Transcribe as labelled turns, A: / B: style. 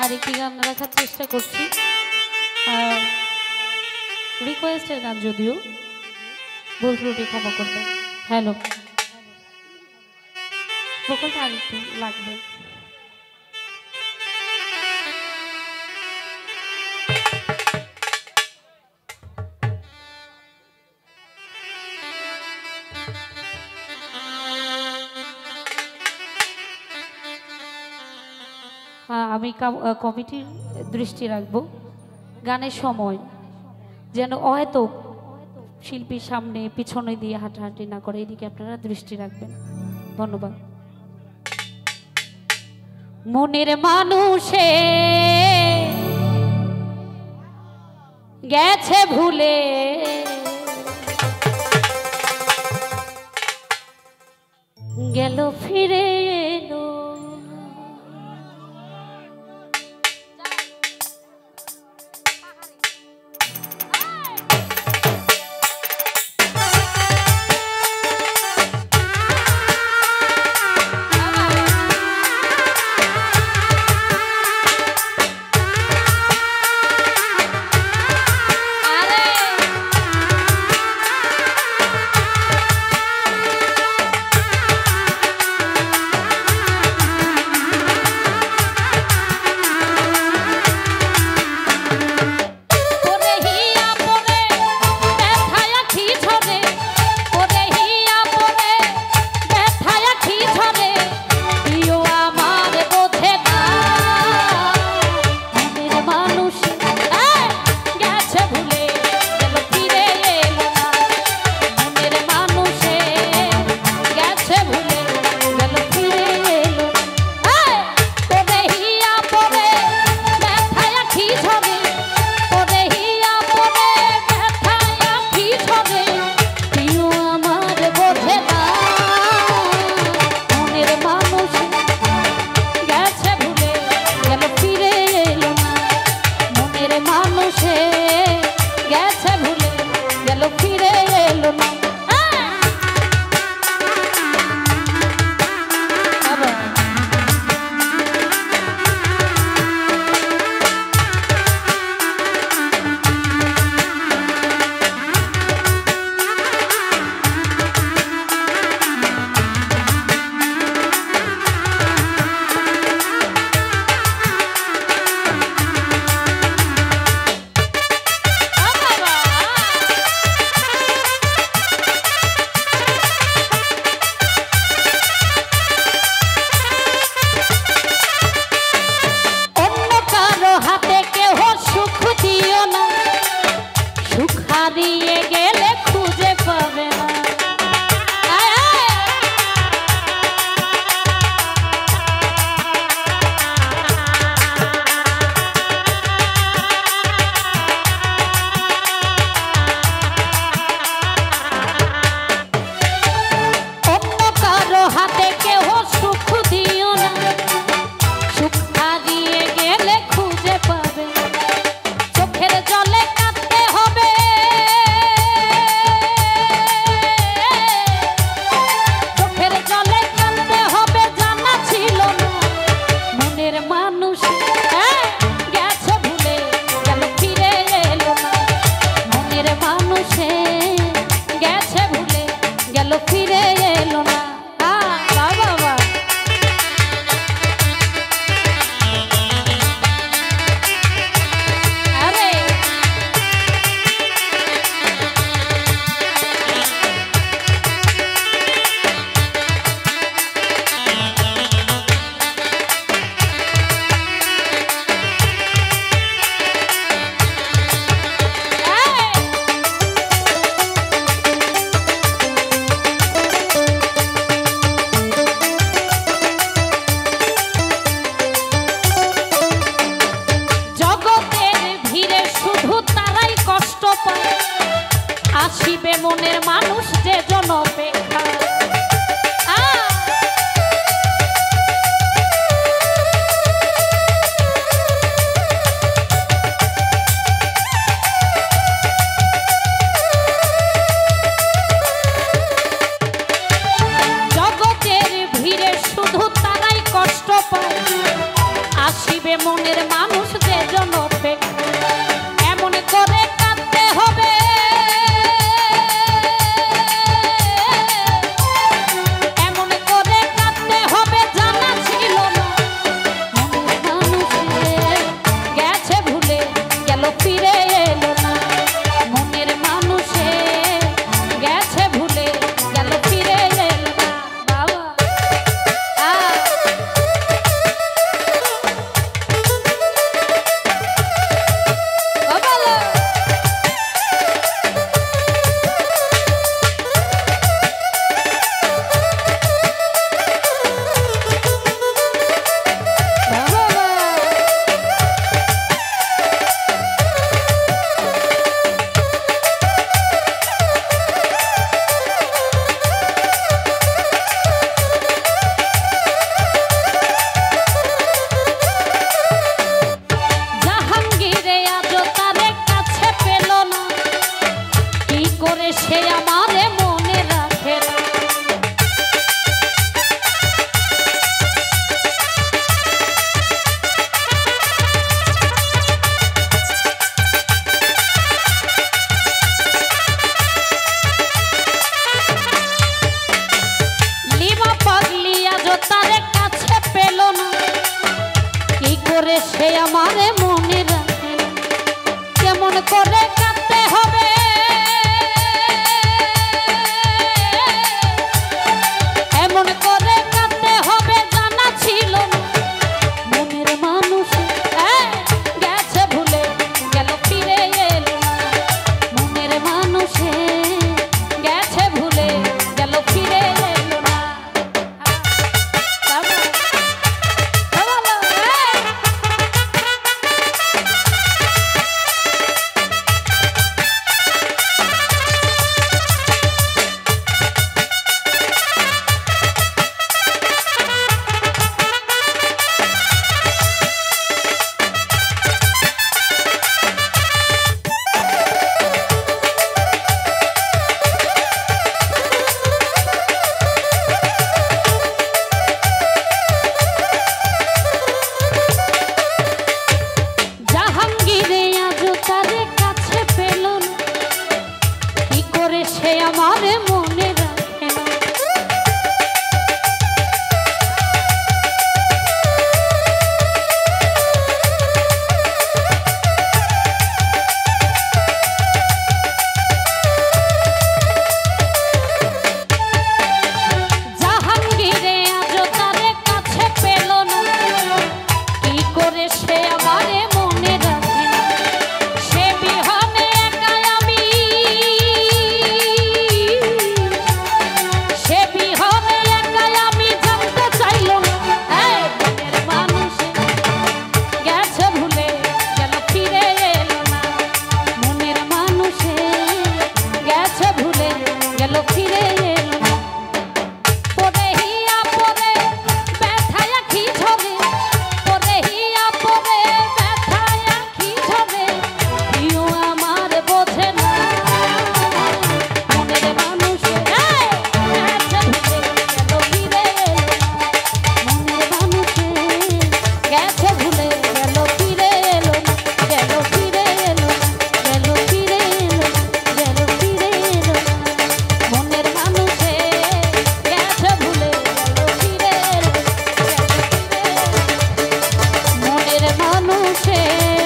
A: আর একটি গান রাখার চেষ্টা করছি, রিকোয়েস্টের গান, যদিও ভুল ত্রুটি ক্ষমা করবেন। হ্যালো, ভোকালটা আর একটু লাগবে। আমি কমিটির দৃষ্টি রাখব গানের সময় যেন হয়তো শিল্পীর সামনে পিছনে দিয়ে হাঁটাহাঁটি না করে, এদিকে আপনারা দৃষ্টি রাখবেন। ধন্যবাদ। মনের মানুষে গেছে ভুলে, গেল ফিরে এলো, আসিবে মনের মানুষ যে জন অপেক্ষা। জগতের ভিড়ে শুধু তারাই কষ্ট পায়, আসি দিবে মনের মানুষ যে জন এমন করে কাঁদতে হবে এমন করে কাঁদতে হবে জানা ছিল না মনের মানুষে গেছে ভুলে গেল ফিরে এলো না মনের মানুষে গেছে ভুলে গেল ফিরে এলো না বাবা সে আমারে মনে রাখে না লিমা পাগলি আজ তারে কাছে পেল না কি করে সে আমারে মনে রাখে না কেমন করে কাঁদতে হবে সে আমারে মনে রাখে না জাহাঙ্গীরে আজ তারে কাছে পেল না কি করে সে আমারে মনে রাখে না সে বিহনে একা আমি মানুষে